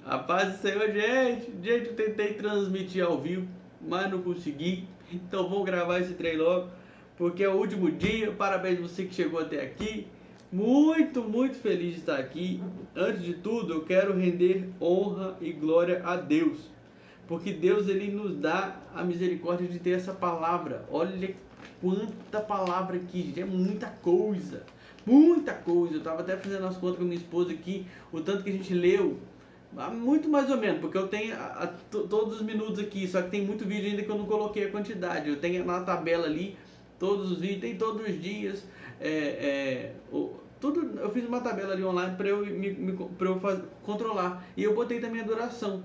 A paz do Senhor, gente. Gente, eu tentei transmitir ao vivo, mas não consegui. Então vou gravar esse trem logo, porque é o último dia. Parabéns a você que chegou até aqui. Muito, muito feliz de estar aqui. Antes de tudo, eu quero render honra e glória a Deus, porque Deus, ele nos dá a misericórdia de ter essa palavra. Olha quanta palavra aqui, gente. É muita coisa. Muita coisa. Eu estava até fazendo as contas com minha esposa aqui, o tanto que a gente leu. Muito mais ou menos, porque eu tenho todos os minutos aqui, só que tem muito vídeo ainda que eu não coloquei a quantidade. Eu tenho na tabela ali todos os vídeos, tem todos os dias. Tudo, eu fiz uma tabela ali online para eu, controlar. E eu botei também a duração.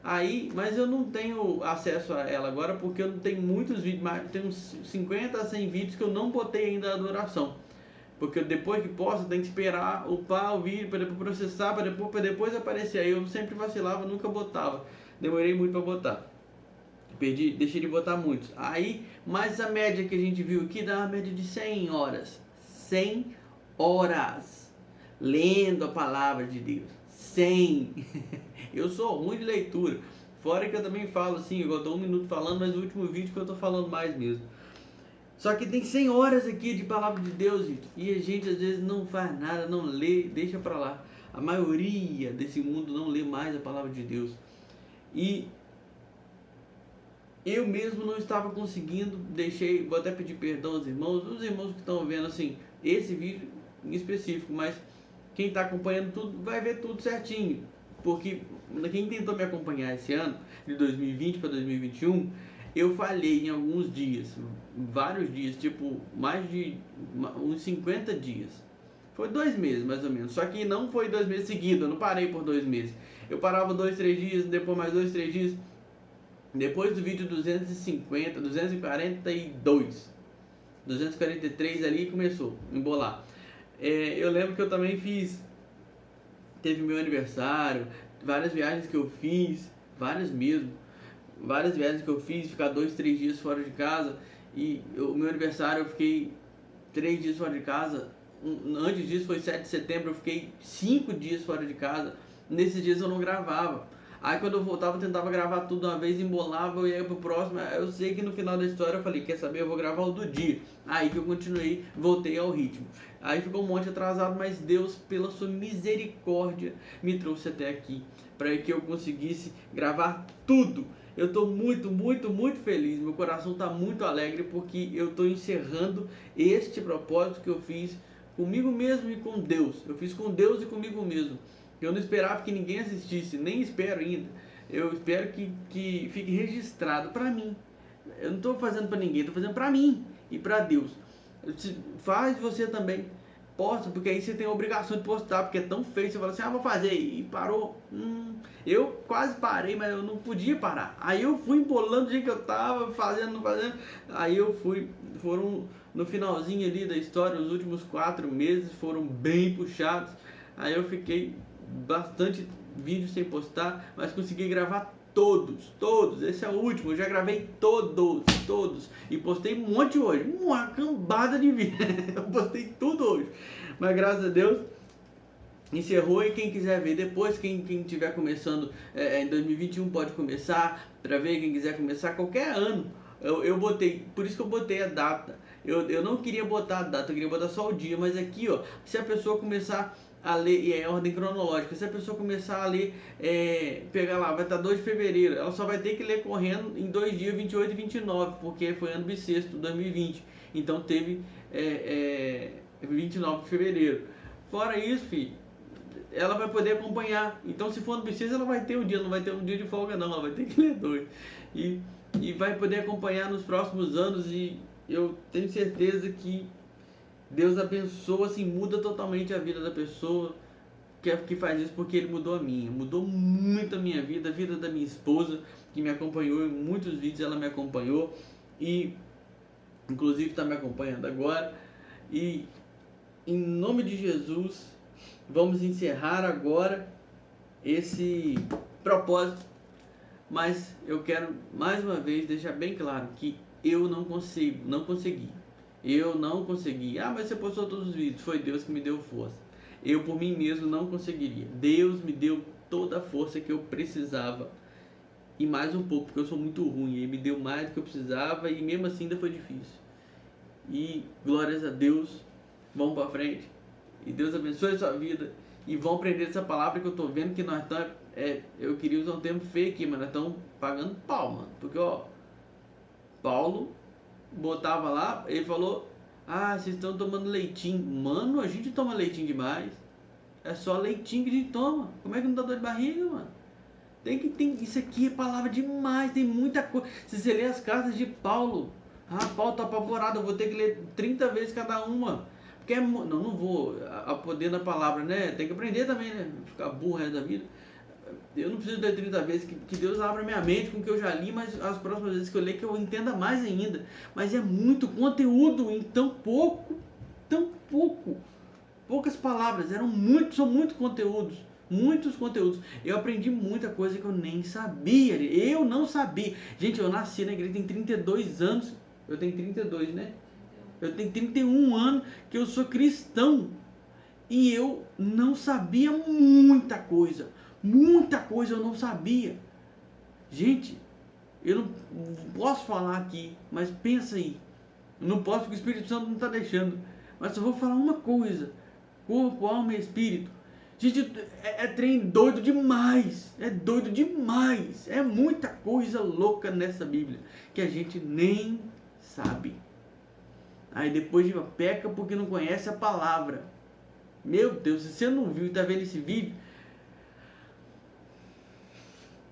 Aí, mas eu não tenho acesso a ela agora, porque eu não tenho muitos vídeos, mas tem uns 50 a 100 vídeos que eu não botei ainda a duração. Porque depois que posta, tem que esperar upar o vídeo para depois processar, para depois aparecer. Aí eu sempre vacilava, nunca botava. Demorei muito para botar. Deixei de botar muitos. Aí, mas a média que a gente viu aqui dá uma média de 100 horas. 100 horas lendo a palavra de Deus. 100. Eu sou ruim de leitura. Fora que eu também falo assim, eu estou 1 minuto falando, mas o último vídeo que eu estou falando mais mesmo. Só que tem 100 horas aqui de palavra de Deus, gente. E a gente às vezes não faz nada, não lê, deixa pra lá. A maioria desse mundo não lê mais a palavra de Deus. E eu mesmo não estava conseguindo, vou até pedir perdão aos irmãos que estão vendo assim, esse vídeo em específico, mas quem está acompanhando tudo vai ver tudo certinho. Porque quem tentou me acompanhar esse ano, de 2020 para 2021, eu falhei em alguns dias, vários dias, tipo, mais de uns 50 dias. Foi 2 meses, mais ou menos. Só que não foi 2 meses seguidos, eu não parei por 2 meses. Eu parava 2, 3 dias, depois mais 2, 3 dias. Depois do vídeo 250, 242, 243 ali começou a embolar. Eu lembro que eu também teve meu aniversário, várias viagens que eu fiz, várias viagens que eu fiz, ficar 2, 3 dias fora de casa. E o meu aniversário eu fiquei 3 dias fora de casa. Antes disso foi 7 de setembro, eu fiquei 5 dias fora de casa. Nesses dias eu não gravava. Aí quando eu voltava eu tentava gravar tudo de uma vez, embolava, eu ia pro próximo. Eu sei que no final da história eu falei, quer saber, eu vou gravar o do dia. Aí que eu continuei, voltei ao ritmo. Aí ficou um monte atrasado, mas Deus, pela sua misericórdia, me trouxe até aqui, para que eu conseguisse gravar tudo. Eu estou muito, muito, muito feliz, meu coração está muito alegre, porque eu estou encerrando este propósito que eu fiz comigo mesmo e com Deus. Eu fiz com Deus e comigo mesmo. Eu não esperava que ninguém assistisse, nem espero ainda. Eu espero que fique registrado para mim. Eu não estou fazendo para ninguém, estou fazendo para mim e para Deus. Faz você também. Posta, porque aí você tem a obrigação de postar, porque é tão feio. Você fala assim, vou fazer, e parou. Eu quase parei, mas eu não podia parar. Aí eu fui embolando do jeito que eu tava, fazendo. Aí eu foram no finalzinho ali da história, os últimos 4 meses foram bem puxados. Aí eu fiquei bastante vídeo sem postar, mas consegui gravar todos, esse é o último, eu já gravei todos, e postei um monte hoje, uma cambada de vídeo, eu postei tudo hoje, mas graças a Deus, encerrou. E quem quiser ver depois, quem estiver começando em 2021 pode começar, para ver, quem quiser começar qualquer ano, eu botei, por isso que eu botei a data, eu não queria botar a data, eu queria botar só o dia, mas aqui ó, se a pessoa começar a ler, e é ordem cronológica, se a pessoa começar a ler, pegar lá, vai estar 2 de fevereiro, ela só vai ter que ler correndo em 2 dias, 28 e 29, porque foi ano bissexto, 2020, então teve 29 de fevereiro. Fora isso, filho, ela vai poder acompanhar, então se for ano bissexto ela vai ter um dia, não vai ter um dia de folga não, ela vai ter que ler 2, e vai poder acompanhar nos próximos anos, e eu tenho certeza que Deus abençoa, assim, muda totalmente a vida da pessoa que faz isso, porque Ele mudou a minha. Mudou muito a minha vida, a vida da minha esposa, que me acompanhou em muitos vídeos, ela me acompanhou. E, inclusive, está me acompanhando agora. E, em nome de Jesus, vamos encerrar agora esse propósito. Mas eu quero, mais uma vez, deixar bem claro que eu não consegui. Eu não consegui. Mas você postou todos os vídeos. Foi Deus que me deu força. Eu por mim mesmo não conseguiria. Deus me deu toda a força que eu precisava. E mais um pouco, porque eu sou muito ruim. Ele me deu mais do que eu precisava e mesmo assim ainda foi difícil. E glórias a Deus, vamos para frente. E Deus abençoe a sua vida. E vão aprender essa palavra que eu tô vendo que nós estamos... eu queria usar um termo feio aqui, mas nós estamos pagando pau, mano. Porque, ó, Paulo botava lá, ele falou: ah, vocês estão tomando leitinho. Mano, a gente toma leitinho demais. É só leitinho que a gente toma. Como é que não dá dor de barriga, mano? Isso aqui é palavra demais, tem muita coisa. Se você ler as cartas de Paulo, Paulo tá apavorado, eu vou ter que ler 30 vezes cada uma. Porque não vou poder na palavra, né? Tem que aprender também, né? Ficar burro o resto da vida. Eu não preciso ler 30 vezes, que Deus abra minha mente com o que eu já li, mas as próximas vezes que eu ler, que eu entenda mais ainda. Mas é muito conteúdo em tão pouco. Poucas palavras, são muitos conteúdos. Muitos conteúdos. Eu aprendi muita coisa que eu nem sabia. Eu não sabia. Gente, eu nasci na igreja, tem 32 anos. Eu tenho 32, né? Eu tenho 31 anos que eu sou cristão. E eu não sabia muita coisa. Muita coisa eu não sabia. Gente, eu não posso falar aqui, mas pensa aí. Eu não posso porque o Espírito Santo não está deixando. Mas só vou falar uma coisa. Corpo, alma e espírito. Gente, é trem doido demais. É doido demais. É muita coisa louca nessa Bíblia que a gente nem sabe. Aí depois peca porque não conhece a palavra. Meu Deus, se você não viu e está vendo esse vídeo,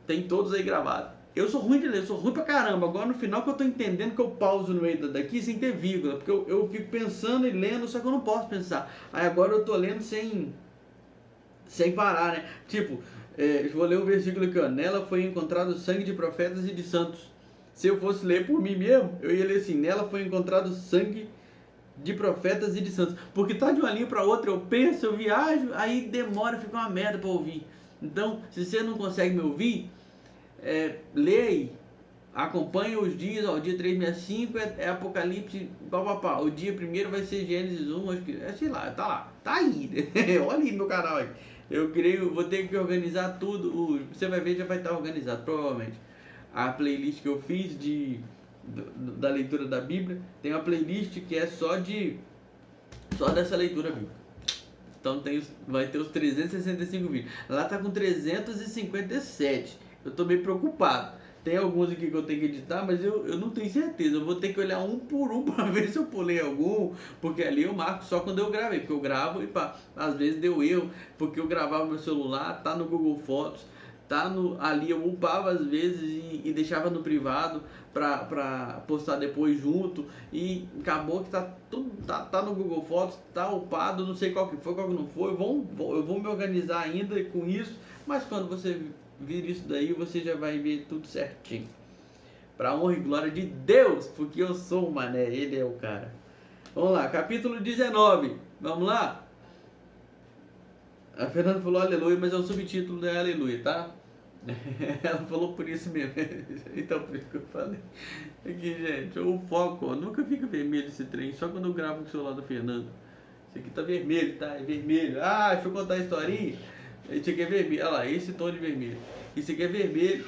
tem todos aí gravados. Eu sou ruim de ler, eu sou ruim pra caramba. Agora no final que eu tô entendendo que eu pauso no meio daqui sem ter vírgula. Porque eu fico pensando e lendo, só que eu não posso pensar. Aí agora eu tô lendo sem parar, né? Tipo, eu vou ler um versículo aqui, ó. Nela foi encontrado o sangue de profetas e de santos. Se eu fosse ler por mim mesmo, eu ia ler assim: nela foi encontrado o sangue de profetas e de santos. Porque tá de uma linha pra outra, eu penso, eu viajo, aí demora, fica uma merda pra ouvir. Então, se você não consegue me ouvir, lê aí. Acompanha os dias, ó, o dia 365 é Apocalipse, papapá. O dia primeiro vai ser Gênesis 1, acho que, sei lá, tá lá, tá aí. Olha aí no meu canal aí. Eu creio, vou ter que organizar tudo. Você vai ver, já vai estar organizado, provavelmente. A playlist que eu fiz da leitura da Bíblia, tem uma playlist que é só dessa leitura bíblica. Então vai ter os 365 vídeos. Lá tá com 357. Eu tô meio preocupado. Tem alguns aqui que eu tenho que editar, mas eu não tenho certeza. Eu vou ter que olhar um por um para ver se eu pulei algum, porque ali eu marco só quando eu gravei, porque eu gravo e às vezes deu erro, porque eu gravava no meu celular, tá no Google Fotos, ali eu upava às vezes e deixava no privado para postar depois junto, e acabou que tá no Google Fotos, tá upado, não sei qual que foi, qual que não foi. Eu vou me organizar ainda com isso, mas quando você vir isso daí, você já vai ver tudo certinho. Pra honra e glória de Deus, porque eu sou o mané, ele é o cara. Vamos lá, capítulo 19. Vamos lá? A Fernanda falou aleluia, mas é o subtítulo da aleluia, tá? Ela falou por isso mesmo. Então por isso que eu falei. Aqui, gente, o foco, ó, nunca fica vermelho esse trem, só quando eu gravo com o celular do Fernando. Esse aqui tá vermelho, tá? É vermelho. Ah, deixa eu contar a historinha. Esse aqui é vermelho, olha lá, esse tom de vermelho. Esse aqui é vermelho.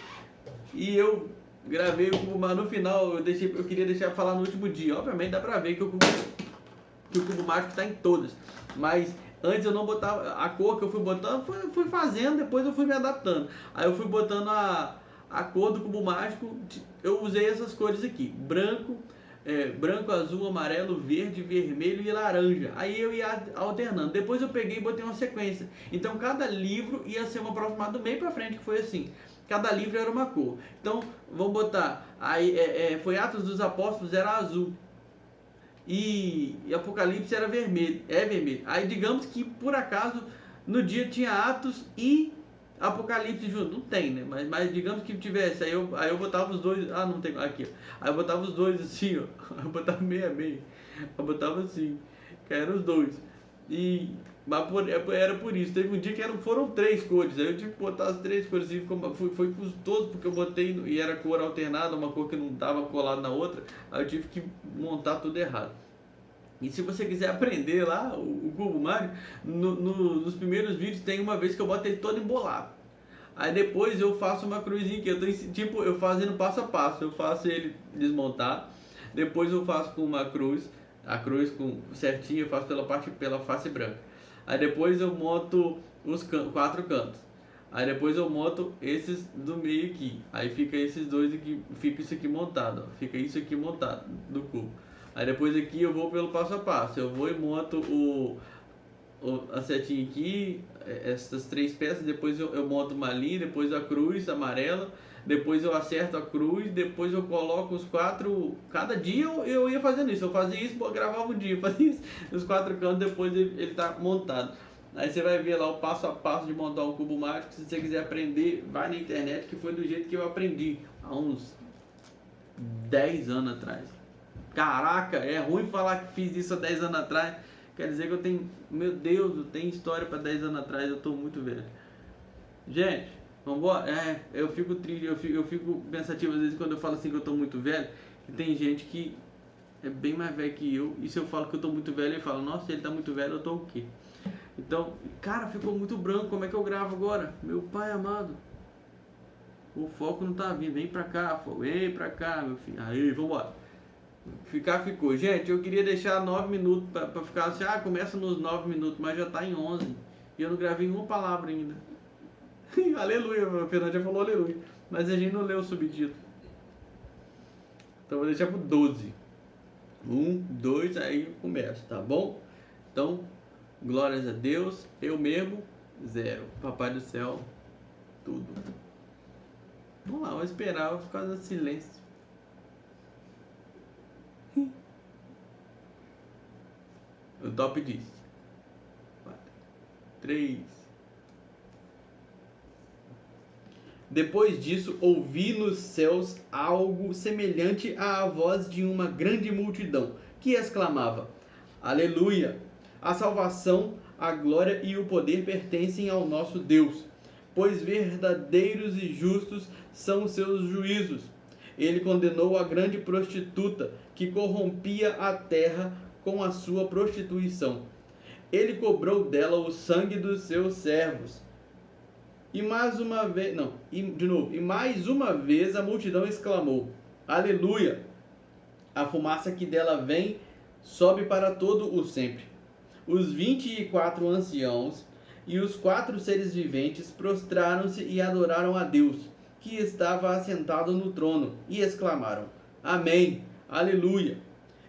E eu gravei o cubo, mas no final eu queria deixar falar no último dia. Obviamente dá pra ver que o cubo mágico tá em todas. Mas antes eu não botava, a cor que eu fui botando, fui fazendo, depois eu fui me adaptando. Aí eu fui botando a cor do cubo mágico, eu usei essas cores aqui, branco, azul, amarelo, verde, vermelho e laranja. Aí eu ia alternando. Depois eu peguei e botei uma sequência. Então cada livro ia ser uma aproximado do meio para frente, que foi assim. Cada livro era uma cor. Então vamos botar. Aí foi Atos dos Apóstolos, era azul. E Apocalipse era vermelho. É vermelho. Aí digamos que por acaso no dia tinha Atos e Apocalipse junto, não tem, né? Mas digamos que tivesse, aí eu botava os dois, não tem, aqui, ó. Aí eu botava os dois assim, ó. Eu botava meio a meio. Eu botava assim, que eram os dois. Mas era por isso. Teve um dia que foram 3 cores. Aí eu tive que botar as 3 cores assim, foi custoso, porque eu botei e era cor alternada, uma cor que não estava colada na outra. Aí eu tive que montar tudo errado. E se você quiser aprender lá o cubo mágico, nos primeiros vídeos tem uma vez que eu boto ele todo embolado. Aí depois eu faço uma cruzinha aqui, eu fazendo passo a passo, eu faço ele desmontar, depois eu faço com uma cruz, a cruz com certinho eu faço pela face branca. Aí depois eu monto os 4 cantos. Aí depois eu monto esses do meio aqui. Aí fica esses dois aqui, fica isso aqui montado, ó. Fica isso aqui montado do cubo. Aí depois aqui eu vou pelo passo a passo. Eu vou e monto a setinha aqui, essas 3 peças, depois eu monto uma linha, depois a cruz amarela, depois eu acerto a cruz, depois eu coloco os 4, cada dia eu ia fazendo isso, eu fazia isso, gravava um dia, fazia isso, os 4 cantos, depois ele tá montado. Aí você vai ver lá o passo a passo de montar um cubo mágico. Se você quiser aprender, vai na internet, que foi do jeito que eu aprendi há uns 10 anos atrás. Caraca, é ruim falar que fiz isso há 10 anos atrás. Quer dizer que eu tenho, meu Deus, eu tenho história para 10 anos atrás, eu tô muito velho. Gente, vambora. Eu fico triste, eu fico pensativo às vezes quando eu falo assim que eu tô muito velho, que tem gente que é bem mais velho que eu, e se eu falo que eu tô muito velho, ele fala, nossa, ele tá muito velho, eu tô o quê? Então, cara, ficou muito branco, como é que eu gravo agora? Meu pai amado, o foco não tá vindo, vem pra cá, vem pra cá, meu filho. Aí, vambora. Ficou. Gente, eu queria deixar 9 minutos pra ficar assim, começa nos 9 minutos, mas já tá em 11. E eu não gravei uma palavra ainda. Aleluia, o Fernando já falou aleluia. Mas a gente não leu o subtítulo. Então vou deixar pro 12. 1, 2, aí eu começo, tá bom? Então, glórias a Deus, eu mesmo, 0. Papai do céu, tudo. Vamos lá, vou esperar, vou ficar no silêncio. O top diz 4, 3. Depois disso, ouvi nos céus algo semelhante à voz de uma grande multidão, que exclamava: Aleluia! A salvação, a glória e o poder pertencem ao nosso Deus, pois verdadeiros e justos são os seus juízos. Ele condenou a grande prostituta que corrompia a terra com a sua prostituição. Ele cobrou dela o sangue dos seus servos. E mais uma vez a multidão exclamou: Aleluia! A fumaça que dela vem sobe para todo o sempre. Os 24 anciãos e os 4 seres viventes prostraram-se e adoraram a Deus, que estava assentado no trono, e exclamaram: Amém! Aleluia!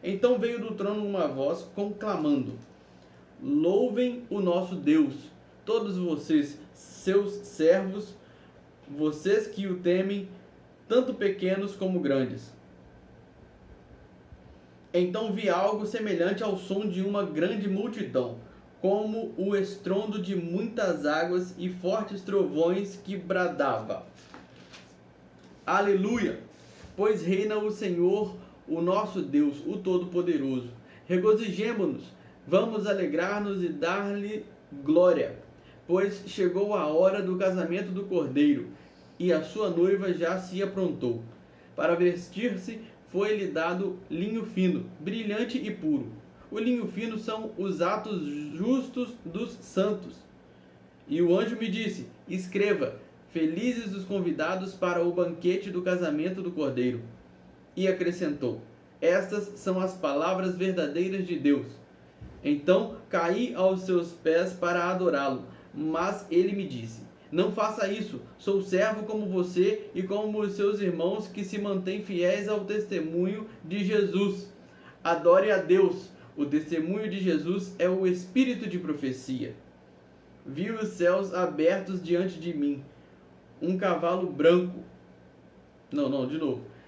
Então veio do trono uma voz conclamando: Louvem o nosso Deus, todos vocês, seus servos, vocês que o temem, tanto pequenos como grandes. Então vi algo semelhante ao som de uma grande multidão, como o estrondo de muitas águas e fortes trovões que bradava: Aleluia! Pois reina o Senhor, o nosso Deus, o Todo-Poderoso. Regozijemo-nos, vamos alegrar-nos e dar-lhe glória, pois chegou a hora do casamento do Cordeiro, e a sua noiva já se aprontou. Para vestir-se foi-lhe dado linho fino, brilhante e puro. O linho fino são os atos justos dos santos. E o anjo me disse: Escreva: Felizes os convidados para o banquete do casamento do Cordeiro. E acrescentou: Estas são as palavras verdadeiras de Deus. Então caí aos seus pés para adorá-lo, mas ele me disse: Não faça isso, sou servo como você e como os seus irmãos que se mantêm fiéis ao testemunho de Jesus. Adore a Deus. O testemunho de Jesus é o espírito de profecia. Vi os céus abertos diante de mim, um cavalo branco.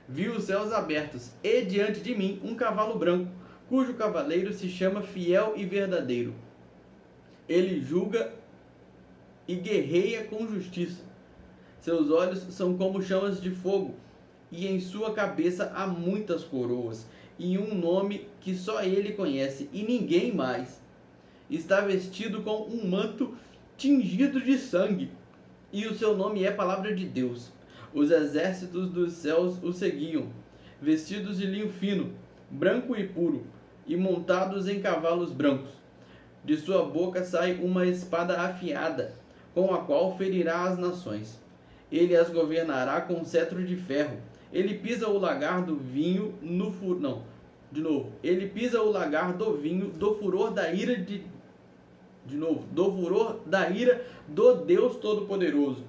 Vi os céus abertos e diante de mim um cavalo branco, cujo cavaleiro se chama Fiel e Verdadeiro. Ele julga e guerreia com justiça. Seus olhos são como chamas de fogo, e em sua cabeça há muitas coroas, e um nome que só ele conhece, e ninguém mais. Está vestido com um manto tingido de sangue, e o seu nome é Palavra de Deus. Os exércitos dos céus o seguiam, vestidos de linho fino, branco e puro, e montados em cavalos brancos. De sua boca sai uma espada afiada, com a qual ferirá as nações. Ele as governará com cetro de ferro. Ele pisa o lagar do vinho no furor. Não, de novo. Ele pisa o lagar do vinho do furor da ira de novo, do furor da ira do Deus Todo-Poderoso.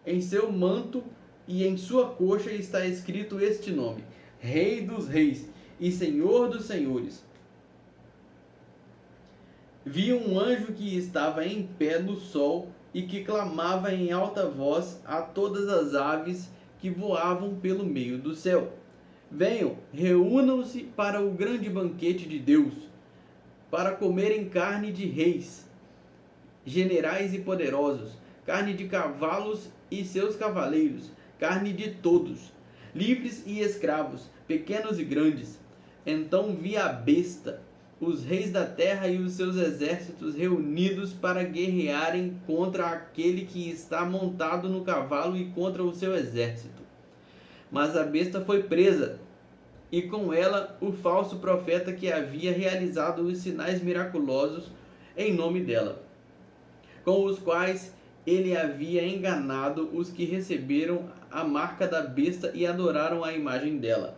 Em seu manto e em sua coxa está escrito este nome: Rei dos Reis e Senhor dos Senhores. Vi um anjo que estava em pé no sol e que clamava em alta voz a todas as aves que voavam pelo meio do céu: venham, reúnam-se para o grande banquete de Deus, para comerem carne de reis, generais e poderosos, carne de cavalos e seus cavaleiros, carne de todos, livres e escravos, pequenos e grandes. Então vi a besta, os reis da terra e os seus exércitos reunidos para guerrearem contra aquele que está montado no cavalo e contra o seu exército. Mas a besta foi presa, e com ela o falso profeta que havia realizado os sinais miraculosos em nome dela, com os quais ele havia enganado os que receberam a marca da besta e adoraram a imagem dela.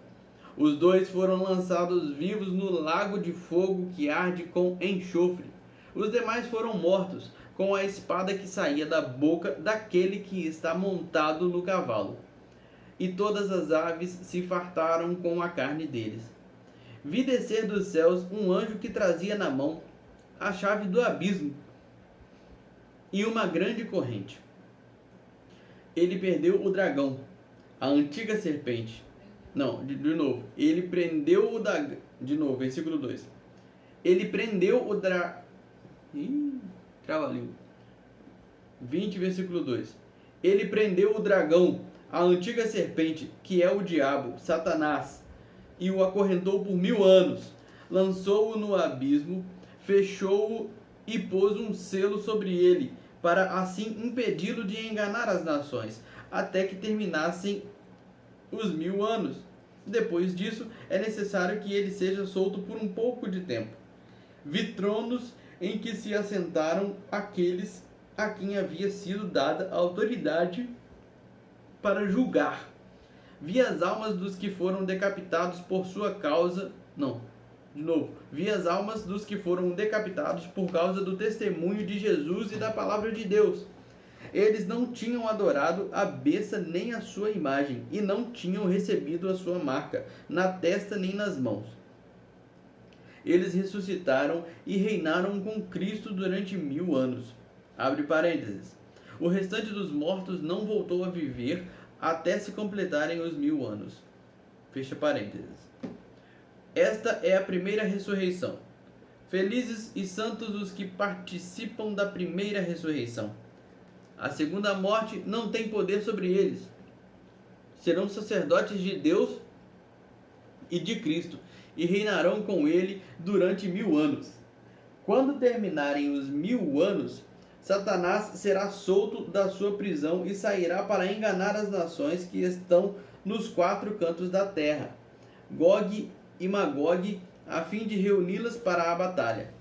Os dois foram lançados vivos no lago de fogo que arde com enxofre. Os demais foram mortos com a espada que saía da boca daquele que está montado no cavalo. E todas as aves se fartaram com a carne deles. Vi descer dos céus um anjo que trazia na mão a chave do abismo e uma grande corrente. Ele perdeu o dragão, a antiga serpente. Não, de novo. Ele prendeu o dragão. De novo, versículo 2. Ele prendeu o dragão. Trava-língua. 20, versículo 2. Ele prendeu o dragão, a antiga serpente, que é o diabo, Satanás, e o acorrentou por 1000 anos. Lançou-o no abismo, fechou-o e pôs um selo sobre ele, para assim impedi-lo de enganar as nações, até que terminassem os 1000 anos. Depois disso, é necessário que ele seja solto por um pouco de tempo. Vi tronos em que se assentaram aqueles a quem havia sido dada a autoridade para julgar. Vi as almas dos que foram decapitados por sua causa. Não, de novo. Vi as almas dos que foram decapitados por causa do testemunho de Jesus e da palavra de Deus. Eles não tinham adorado a besta nem a sua imagem, e não tinham recebido a sua marca, na testa nem nas mãos. Eles ressuscitaram e reinaram com Cristo durante 1000 anos. Abre parênteses. O restante dos mortos não voltou a viver até se completarem os 1000 anos. Fecha parênteses. Esta é a primeira ressurreição. Felizes e santos os que participam da primeira ressurreição. A segunda morte não tem poder sobre eles. Serão sacerdotes de Deus e de Cristo, e reinarão com ele durante 1000 anos. Quando terminarem os 1000 anos, Satanás será solto da sua prisão e sairá para enganar as nações que estão nos 4 cantos da terra, Gog e Magog, a fim de reuni-las para a batalha.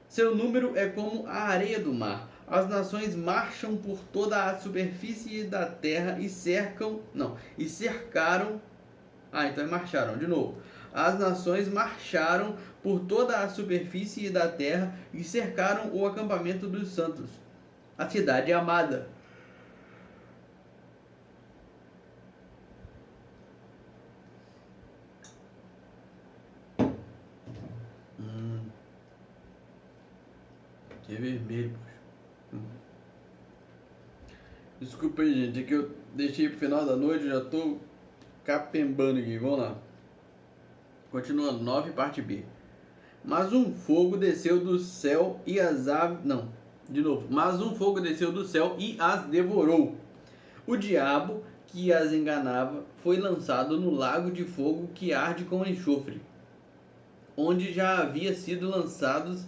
Seu número é como a areia do mar. As nações marcham por toda a superfície da terra e cercaram. Marcharam de novo. As nações marcharam por toda a superfície da terra e cercaram o acampamento dos santos, a cidade amada. Que é vermelho, poxa. Desculpa aí, gente, é que eu deixei pro final da noite, já tô capembando aqui, vamos lá. Continuando, 9, parte B. Mas um fogo desceu do céu e as aves... Não, de novo. Mas um fogo desceu do céu e as devorou. O diabo que as enganava foi lançado no lago de fogo que arde com enxofre, onde já haviam sido lançados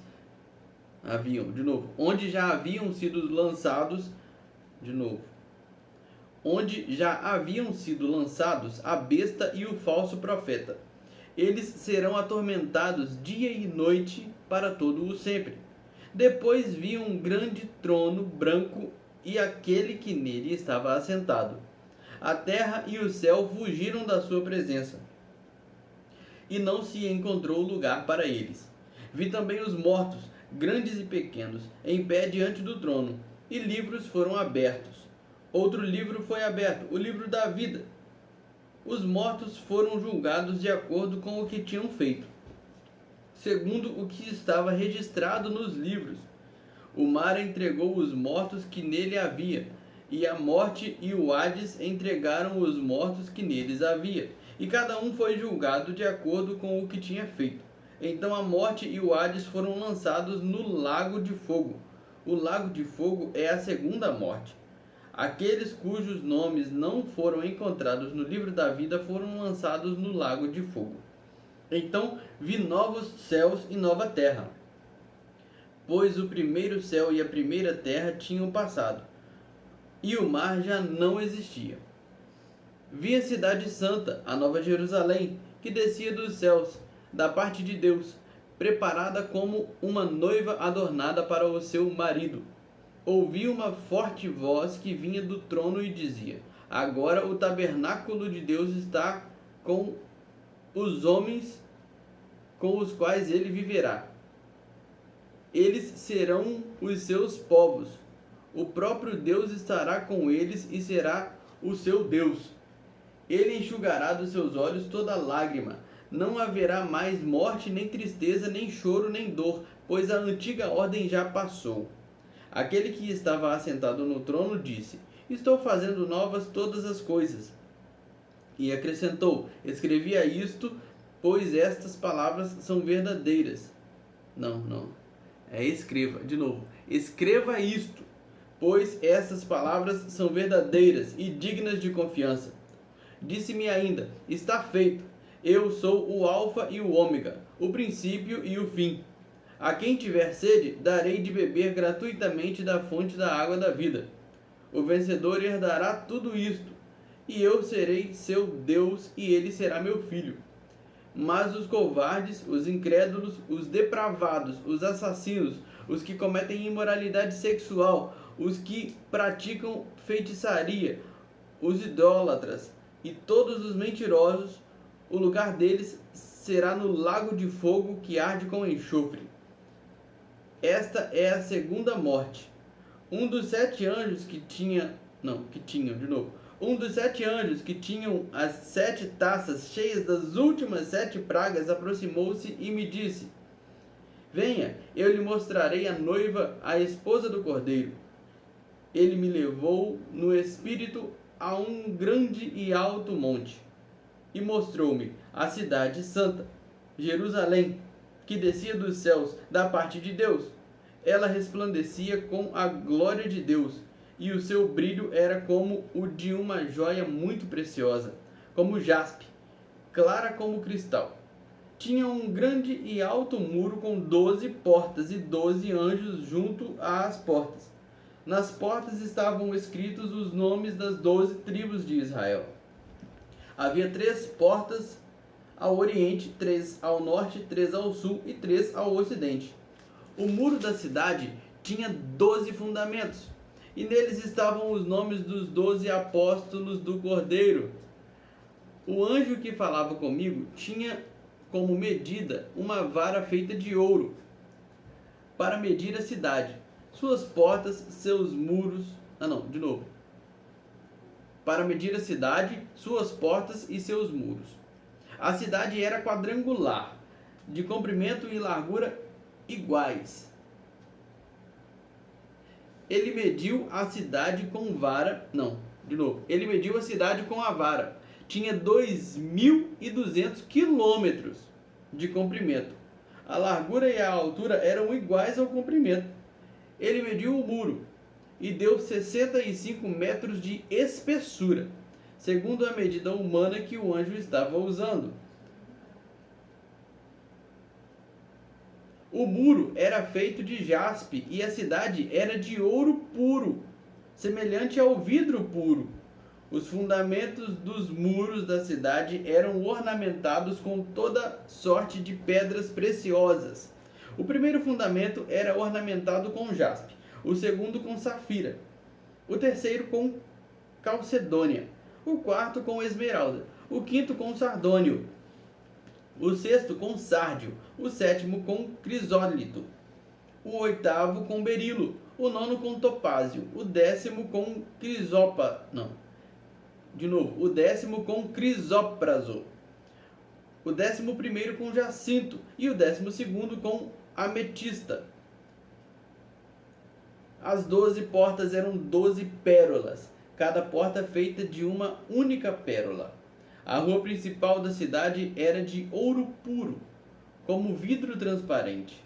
a besta e o falso profeta. Eles serão atormentados dia e noite para todo o sempre. Depois vi um grande trono branco e aquele que nele estava assentado. A terra e o céu fugiram da sua presença, e não se encontrou lugar para eles. Vi também os mortos, grandes e pequenos, em pé diante do trono, e livros foram abertos. Outro livro foi aberto, o livro da vida. Os mortos foram julgados de acordo com o que tinham feito, segundo o que estava registrado nos livros. O mar entregou os mortos que nele havia, e a morte e o Hades entregaram os mortos que neles havia, e cada um foi julgado de acordo com o que tinha feito. Então a morte e o Hades foram lançados no lago de fogo. O lago de fogo é a segunda morte. Aqueles cujos nomes não foram encontrados no livro da vida foram lançados no lago de fogo. Então vi novos céus e nova terra, pois o primeiro céu e a primeira terra tinham passado, e o mar já não existia. Vi a cidade santa, a nova Jerusalém, que descia dos céus, da parte de Deus, preparada como uma noiva adornada para o seu marido. Ouvi uma forte voz que vinha do trono e dizia: agora o tabernáculo de Deus está com os homens com os quais ele viverá. Eles serão os seus povos. O próprio Deus estará com eles e será o seu Deus. Ele enxugará dos seus olhos toda lágrima. Não haverá mais morte, nem tristeza, nem choro, nem dor, pois a antiga ordem já passou. Aquele que estava assentado no trono disse: estou fazendo novas todas as coisas. E acrescentou: escrevi isto, pois estas palavras são verdadeiras. Escreva, de novo. Escreva isto, pois estas palavras são verdadeiras e dignas de confiança. Disse-me ainda: está feito. Eu sou o Alfa e o Ômega, o princípio e o fim. A quem tiver sede, darei de beber gratuitamente da fonte da água da vida. O vencedor herdará tudo isto, e eu serei seu Deus, e ele será meu filho. Mas os covardes, os incrédulos, os depravados, os assassinos, os que cometem imoralidade sexual, os que praticam feitiçaria, os idólatras e todos os mentirosos, o lugar deles será no lago de fogo que arde com enxofre. Esta é a segunda morte. Um dos sete anjos que tinham as 7 taças cheias das últimas 7 pragas aproximou-se e me disse: venha, eu lhe mostrarei a noiva, a esposa do Cordeiro. Ele me levou no espírito a um grande e alto monte, e mostrou-me a cidade santa, Jerusalém, que descia dos céus da parte de Deus. Ela resplandecia com a glória de Deus, e o seu brilho era como o de uma joia muito preciosa, como jaspe, clara como cristal. Tinha um grande e alto muro com 12 portas e 12 anjos junto às portas. Nas portas estavam escritos os nomes das 12 tribos de Israel. Havia 3 portas ao oriente, 3 ao norte, 3 ao sul e 3 ao ocidente. O muro da cidade tinha 12 fundamentos, e neles estavam os nomes dos 12 apóstolos do Cordeiro. O anjo que falava comigo tinha como medida uma vara feita de ouro, para medir a cidade, suas portas, seus muros... Para medir a cidade, suas portas e seus muros. A cidade era quadrangular, de comprimento e largura iguais. Ele mediu a cidade com vara... Ele mediu a cidade com a vara. Tinha 2.200 quilômetros de comprimento. A largura e a altura eram iguais ao comprimento. Ele mediu o muro e deu 65 metros de espessura, segundo a medida humana que o anjo estava usando. O muro era feito de jaspe e a cidade era de ouro puro, semelhante ao vidro puro. Os fundamentos dos muros da cidade eram ornamentados com toda sorte de pedras preciosas. O primeiro fundamento era ornamentado com jaspe, o segundo com safira, o terceiro com calcedônia, o quarto com esmeralda, o quinto com sardônio, o sexto com sárdio, o sétimo com crisólito, o oitavo com berilo, o nono com topázio, o décimo com o décimo com crisópraso, o 11º com jacinto e o 12º com ametista. As 12 portas eram 12 pérolas, cada porta feita de uma única pérola. A rua principal da cidade era de ouro puro, como vidro transparente.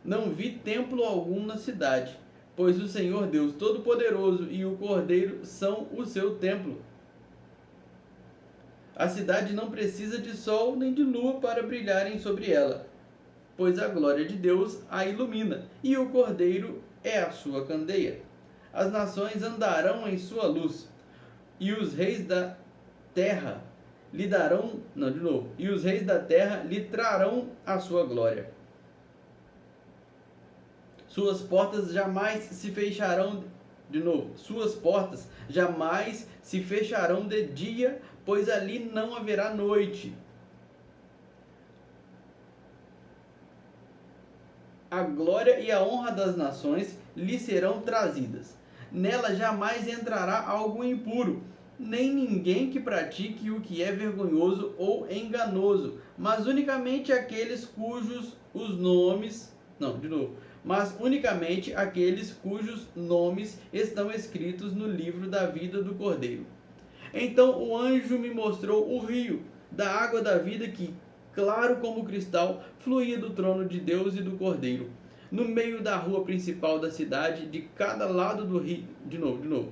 Não vi templo algum na cidade, pois o Senhor Deus Todo-Poderoso e o Cordeiro são o seu templo. A cidade não precisa de sol nem de lua para brilharem sobre ela, pois a glória de Deus a ilumina, e o Cordeiro é a sua candeia. As nações andarão em sua luz, e os reis da terra lhe darão, e os reis da terra lhe trarão a sua glória. Suas portas jamais se fecharão, suas portas jamais se fecharão de dia, pois ali não haverá noite. A glória e a honra das nações lhe serão trazidas. Nela jamais entrará algo impuro, nem ninguém que pratique o que é vergonhoso ou enganoso, mas unicamente aqueles cujos nomes estão escritos no livro da vida do Cordeiro. Então o anjo me mostrou o rio da água da vida que, claro como cristal, fluía do trono de Deus e do Cordeiro, no meio da rua principal da cidade, de cada lado do rio. Deixa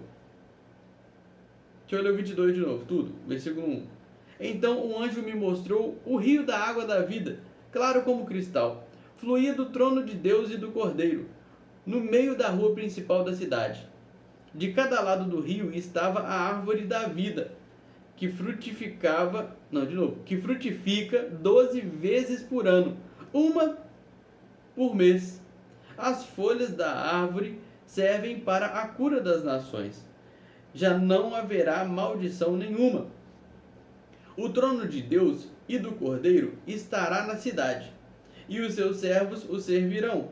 eu ler o 22 de novo, tudo. Versículo 1. Então o anjo me mostrou o rio da água da vida, claro como cristal, fluía do trono de Deus e do Cordeiro, no meio da rua principal da cidade. De cada lado do rio estava a árvore da vida, que frutifica 12 vezes por ano, uma por mês. As folhas da árvore servem para a cura das nações. Já não haverá maldição nenhuma. O trono de Deus e do Cordeiro estará na cidade, e os seus servos o servirão.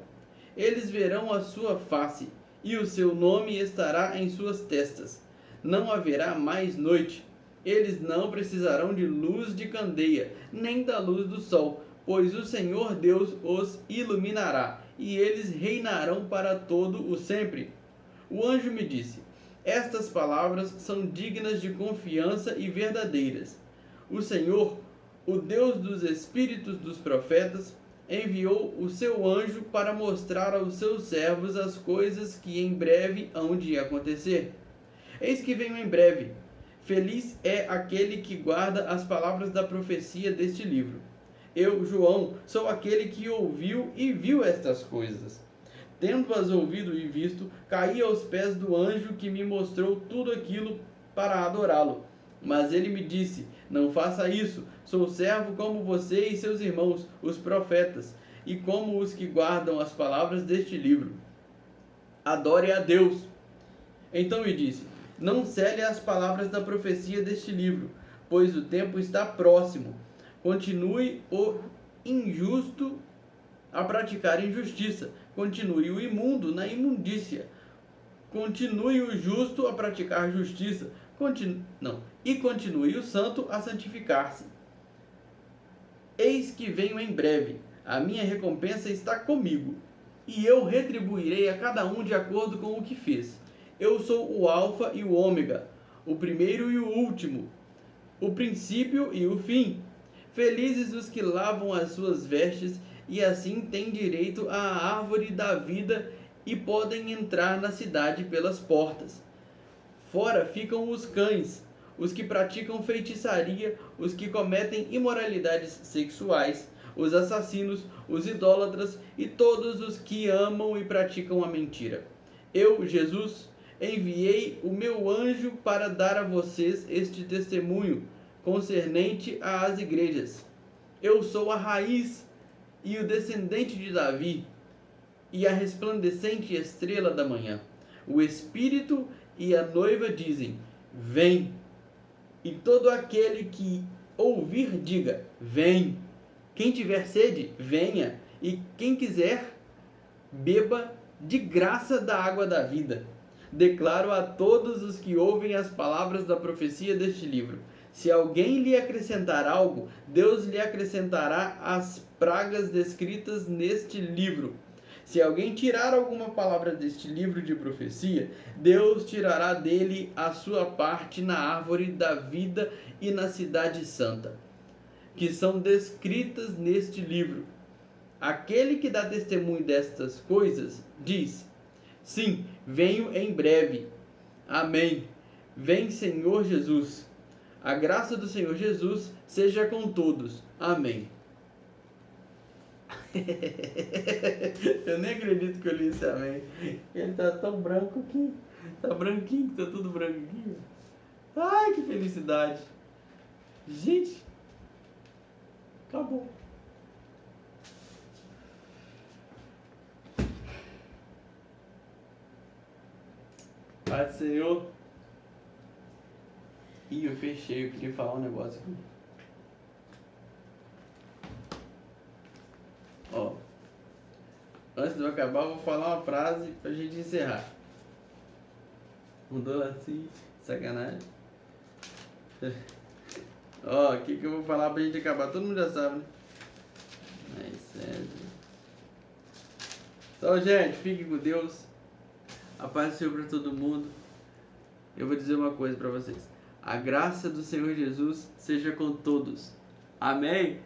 Eles verão a sua face, e o seu nome estará em suas testas. Não haverá mais noite. Eles não precisarão de luz de candeia, nem da luz do sol, pois o Senhor Deus os iluminará, e eles reinarão para todo o sempre. O anjo me disse: estas palavras são dignas de confiança e verdadeiras. O Senhor, o Deus dos espíritos dos profetas, enviou o seu anjo para mostrar aos seus servos as coisas que em breve hão de acontecer. Eis que venho em breve. Feliz é aquele que guarda as palavras da profecia deste livro. Eu, João, sou aquele que ouviu e viu estas coisas. Tendo-as ouvido e visto, caí aos pés do anjo que me mostrou tudo aquilo para adorá-lo. Mas ele me disse: não faça isso, sou servo como você e seus irmãos, os profetas, e como os que guardam as palavras deste livro. Adore a Deus. Então me disse: não cele as palavras da profecia deste livro, pois o tempo está próximo. Continue o injusto a praticar injustiça, continue o imundo na imundícia, continue o justo a praticar justiça, e continue o santo a santificar-se. Eis que venho em breve, a minha recompensa está comigo, e eu retribuirei a cada um de acordo com o que fez. Eu sou o Alfa e o Ômega, o primeiro e o último, o princípio e o fim. Felizes os que lavam as suas vestes, e assim têm direito à árvore da vida e podem entrar na cidade pelas portas. Fora ficam os cães, os que praticam feitiçaria, os que cometem imoralidades sexuais, os assassinos, os idólatras e todos os que amam e praticam a mentira. Eu, Jesus, enviei o meu anjo para dar a vocês este testemunho concernente às igrejas. Eu sou a raiz e o descendente de Davi, e a resplandecente estrela da manhã. O Espírito e a noiva dizem: vem. E todo aquele que ouvir, diga: vem. Quem tiver sede, venha. E quem quiser, beba de graça da água da vida. Declaro a todos os que ouvem as palavras da profecia deste livro: se alguém lhe acrescentar algo, Deus lhe acrescentará as pragas descritas neste livro. Se alguém tirar alguma palavra deste livro de profecia, Deus tirará dele a sua parte na árvore da vida e na cidade santa, que são descritas neste livro. Aquele que dá testemunho destas coisas diz: sim, venho em breve. Amém. Vem, Senhor Jesus. A graça do Senhor Jesus seja com todos. Amém. Eu nem acredito que eu li esse amém. Ele tá tão branco aqui. Tá branquinho, tá tudo branco aqui. Ai, que felicidade. Gente, acabou. Pai do Senhor. Ih, eu fechei, eu queria falar um negócio aqui. Ó, antes de eu acabar, eu vou falar uma frase pra gente encerrar. Mudou assim, sacanagem. Ó, o que eu vou falar pra gente acabar? Todo mundo já sabe, né? Mas, sério. Então, gente, fiquem com Deus. A paz do Senhor pra todo mundo. Eu vou dizer uma coisa pra vocês. A graça do Senhor Jesus seja com todos. Amém?